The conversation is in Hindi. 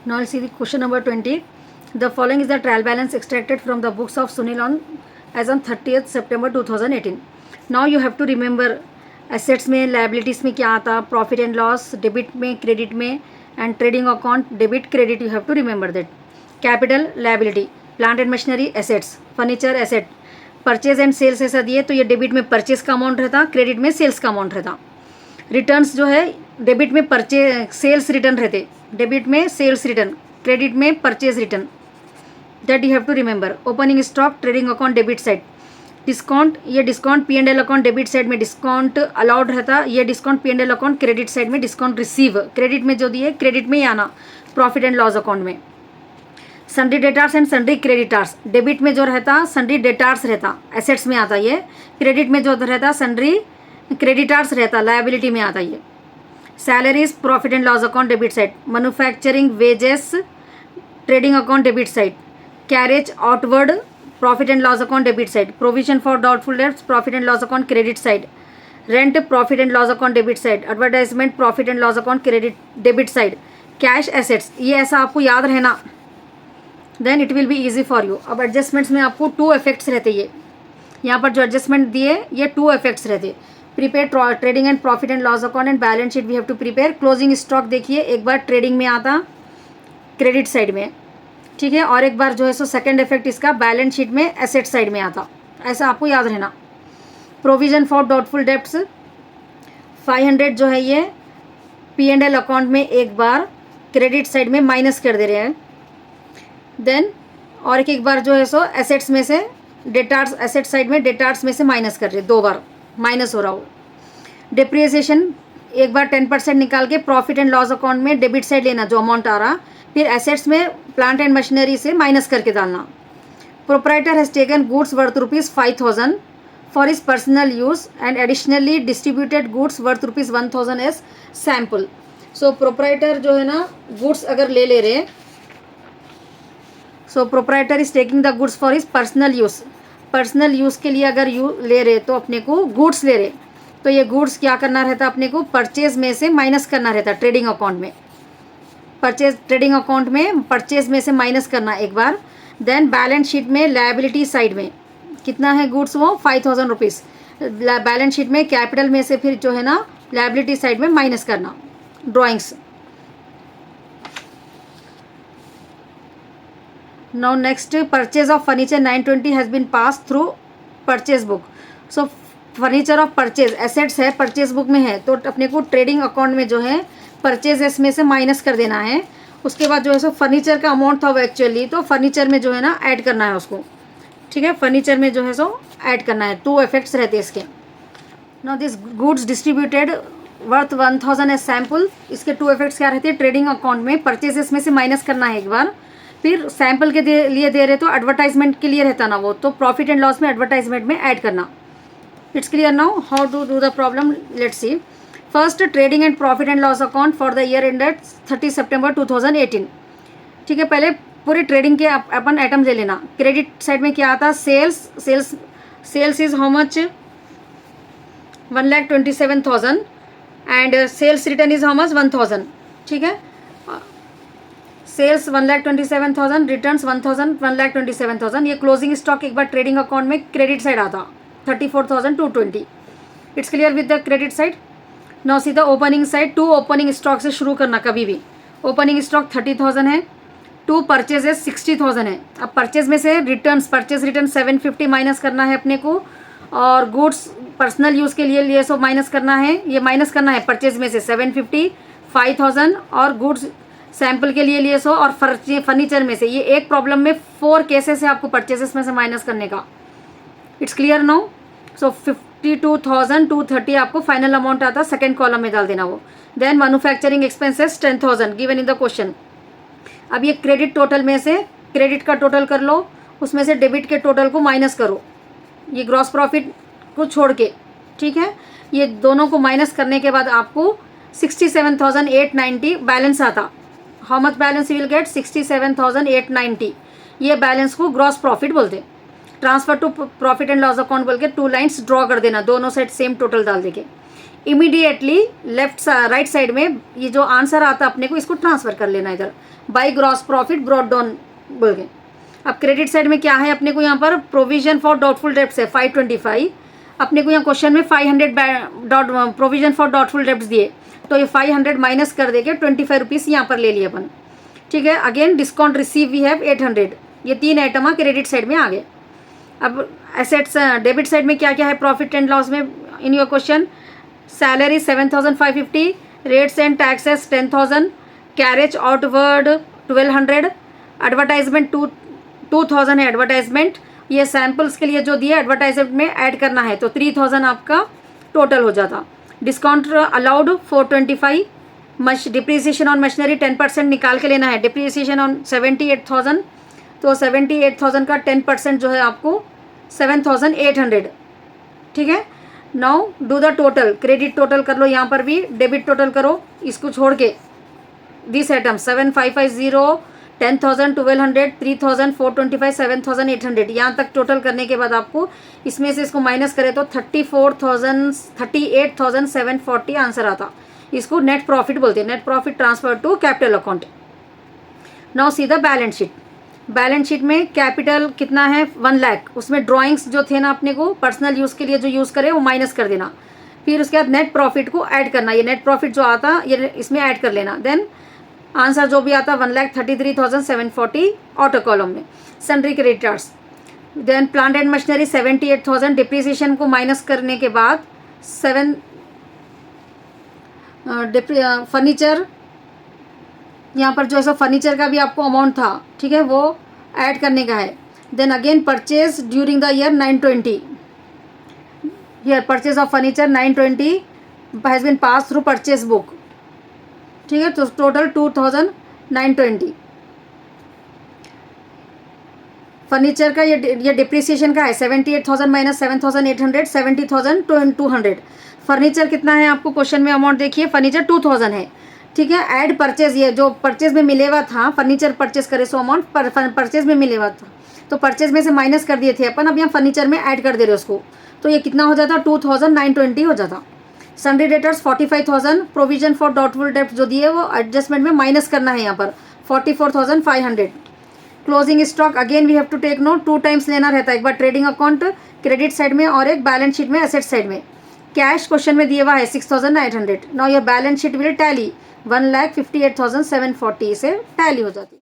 Now I'll see the question number 20. The following is the trial balance extracted from the books of Sunil on as on 30th September 2018. Now you have to remember assets में liabilities में क्या आता, profit and loss, debit में, credit में, and trading account debit credit you have to remember that. Capital liability, plant and machinery assets, furniture asset, purchase and sales ऐसा दिए तो ये डेबिट में परचेज का अमाउंट रहता, क्रेडिट में सेल्स का अमाउंट रहता. रिटर्न्स जो है डेबिट में परचेज सेल्स रिटर्न रहते, डेबिट में सेल्स रिटर्न, क्रेडिट में purchase return. That you have to remember. Opening stock trading account debit side. Discount, ये discount P and L account debit side में डिस्काउंट अलाउड रहता, ये discount P and L account credit side में डिस्काउंट रिसीव, क्रेडिट में जो दिए क्रेडिट में ही आना प्रॉफिट एंड लॉस अकाउंट में. Sundry debtors and sundry creditors, debit में जो रहता सन्ड्री डेटार्स रहता, एसेट्स में आता ये. क्रेडिट में जो रहता सन्ड्री क्रेडिटार्स रहता, लायबिलिटी में आता ये. Salaries profit and loss account debit side. Manufacturing wages trading account debit side. Carriage outward profit and loss account debit side. Provision for doubtful debts profit and loss account credit side. Rent profit and loss account debit side. Advertisement profit and loss account credit debit side. Cash assets, ये ऐसा आपको याद रहना, then it will be easy for you. अब एडजस्टमेंट्स में आपको 2 इफेक्ट्स रहते, ये यहाँ पर जो एडजस्टमेंट दिए ये 2 इफेक्ट्स रहते. Prepaid trading and profit and loss account and balance sheet we have to prepare. Closing stock देखिए एक बार ट्रेडिंग में आता क्रेडिट साइड में, ठीक है, और एक बार जो है सो सेकेंड इफेक्ट इसका बैलेंस शीट में एसेट साइड में आता, ऐसा आपको याद रहना. प्रोविजन फॉर डाउटफुल डेब्ट्स 500 जो है ये पी एंड एल अकाउंट में एक बार क्रेडिट साइड में माइनस कर दे रहे हैं. देन और एक बार जो है सो एसेट्स में से डेटार्स, एसेट साइड में डेटार्स में से माइनस कर रहे, 2 बार माइनस हो रहा हो. डिप्रिसिएशन एक बार 10% निकाल के प्रॉफिट एंड लॉस अकाउंट में डेबिट साइड लेना जो अमाउंट आ रहा, फिर एसेट्स में प्लांट एंड मशीनरी से माइनस करके डालना. Proprietor has taken goods worth ₹5,000 for his personal use and additionally distributed goods worth ₹1,000 as sample. So proprietor जो है ना गुड्स अगर ले रहे, so proprietor is taking the goods for his personal use, personal use के लिए अगर ले रहे तो अपने को गुड्स ले रहे तो ये गुड्स क्या करना रहता, अपने को परचेज में से माइनस करना रहता ट्रेडिंग अकाउंट में. परचेज ट्रेडिंग अकाउंट में परचेज में से माइनस करना एक बार. देन बैलेंस शीट में लायबिलिटी साइड में कितना है गुड्स, वो ₹5,000. बैलेंस शीट में कैपिटल में से फिर जो है ना लायबिलिटी साइड में माइनस करना. Drawings. Now next, purchase of furniture 920 has been passed through purchase book. So furniture of purchase assets है, परचेज बुक में है, तो अपने को ट्रेडिंग अकाउंट में जो है परचेज में से माइनस कर देना है. उसके बाद जो है सो फर्नीचर का अमाउंट था वो एक्चुअली, तो फर्नीचर में जो है ना ऐड करना है उसको, ठीक है, फर्नीचर में जो है सो ऐड करना है. 2 इफेक्ट्स रहते हैं इसके. Now this goods distributed worth 1,000 as sample, इसके 2 इफेक्ट्स क्या रहते हैं, ट्रेडिंग अकाउंट में परचेजेस में से माइनस करना है एक बार, फिर सैम्पल के लिए दे रहे तो एडवर्टाइजमेंट के लिए रहता ना वो, तो प्रॉफिट एंड लॉस में एडवर्टाइजमेंट में ऐड करना. It's clear now how to do the problem. Let's see. First, trading and profit and loss account for the year ended 30 September 2018. ठीक है, पहले पूरे ट्रेडिंग के अपन आइटम ले लेना. क्रेडिट साइड में क्या आता, sales is how much, 1,27,000 and sales return is how much, 1,000. ठीक है, सेल्स 1,27,000, रिटर्न्स 1,000, 1,27,000. ये क्लोजिंग स्टॉक एक बार ट्रेडिंग अकाउंट में क्रेडिट साइड आता 34,220. It's clear with the credit side. Now सीधा ओपनिंग साइड. 2 ओपनिंग स्टॉक से शुरू करना कभी भी. ओपनिंग स्टॉक 30,000 है, 2 परचेजेस 60,000 है. अब परचेज में से रिटर्न्स, परचेज रिटर्न 750 माइनस करना है अपने को, और गुड्स पर्सनल यूज़ के लिए सो माइनस करना है, ये माइनस करना है परचेज में से 750, 5,000 और गुड्स सैम्पल के लिए सो, और फर्नीचर में से. ये एक प्रॉब्लम में 4 केसेस है आपको परचेजेस में से माइनस करने का. It's clear now. सो 52,230 आपको फाइनल अमाउंट आता, सेकेंड कॉलम में डाल देना वो. Then manufacturing expenses 10,000 given in the question. अब ये क्रेडिट टोटल में से क्रेडिट का टोटल कर लो, उसमें से डेबिट के टोटल को माइनस करो, ये ग्रॉस प्रॉफिट को छोड़ के. ठीक है, ये दोनों को माइनस करने के बाद आपको 67,890 बैलेंस आता. How much balance you will get, 67,890. ये बैलेंस को ग्रॉस प्रॉफिट बोलते. Transfer to profit and loss account बोल के 2 लाइन्स ड्रॉ कर देना, दोनों साइड सेम टोटल डाल देके. इमीडिएटली राइट साइड में ये जो आंसर आता अपने को इसको ट्रांसफर कर लेना इधर, by gross profit brought down बोल के। अब क्रेडिट साइड में क्या है अपने को यहाँ पर प्रोविजन फॉर डाउटफुल डेब्ट्स है 525, अपने को यहाँ क्वेश्चन में 500 प्रोविजन फॉर डाउटफुल डेब्ट्स दिए, तो ये 500 माइनस कर देके 25 रुपीज़ यहाँ पर ले लिए अपन, ठीक है। Again discount receive we have 800, ये 3 आइटम क्रेडिट साइड में आ गए। अब एसेट्स डेबिट साइड में क्या क्या है प्रॉफिट एंड लॉस में in your question, salary 7550, rates and taxes 10,000, carriage outward 1200, advertisement 2000 है एडवर्टाइजमेंट, ये सैम्पल्स के लिए जो दिए एडवर्टाइजमेंट में ऐड करना है तो 3000 आपका टोटल हो जाता। Discount allowed 425, depreciation on machinery 10% निकाल के लेना है, डिप्रिसिएशन ऑन 78,000, तो 78,000 का 10% जो है आपको 7,800, ठीक है। Now do the total, credit total कर लो, यहाँ पर भी डेबिट टोटल करो, इसको छोड़ के दिस आइटम 7550, 10,000, 1200, 3,000, 425, 7,800, यहाँ तक टोटल करने के बाद आपको इसमें से इसको माइनस करें तो 38,740 आंसर आता। इसको नेट प्रॉफिट बोलते हैं, net profit transfer to capital account. Now see the balance sheet, balance sheet में कैपिटल कितना है 1 लाख, उसमें ड्राइंग्स जो थे ना अपने को पर्सनल यूज़ के लिए जो यूज़ करे वो माइनस कर देना, फिर उसके बाद नेट प्रॉफिट को ऐड करना, ये नेट प्रॉफिट जो आता ये इसमें ऐड कर लेना, देन आंसर जो भी आता 1,33,740 ऑटो कॉलम में। Sundry creditors, then plant and machinery 78,000, depreciation को माइनस करने के बाद फर्नीचर, यहाँ पर जो है सो फर्नीचर का भी आपको अमाउंट था, ठीक है, वो ऐड करने का है। Then again purchase during the year 920, here purchase of furniture 920 has been pass through purchase book, ठीक है, तो टोटल 2,920। फर्नीचर का ये डिप्रिसिएशन का है 78,000 माइनस 7,800, 70,200। फर्नीचर कितना है आपको क्वेश्चन में अमाउंट देखिए, फर्नीचर 2,000 है, ठीक है। ऐड परचेज, ये जो परचेज में मिले हुआ था, फर्नीचर परचेज करे सो अमाउंट परचेज में मिले हुआ था, तो परचेज में से माइनस कर दिए थे अपन, अब यहाँ फर्नीचर में ऐड कर दे रहे उसको, तो ये कितना हो जाता 2,920 हो जाता। Sundry debtors 45,000, provision for doubtful डेब्ट जो दिए वो एडजस्टमेंट में माइनस करना है यहाँ पर 44,500। Closing stock again we have to take note, 2 times लेना रहता है, एक बार ट्रेडिंग अकाउंट क्रेडिट साइड में और एक बैलेंस शीट में एसेट साइड में। कैश क्वेश्चन में दिया हुआ है 6,900, now your balance sheet will tally 1,58,740 से टैली हो जाती है।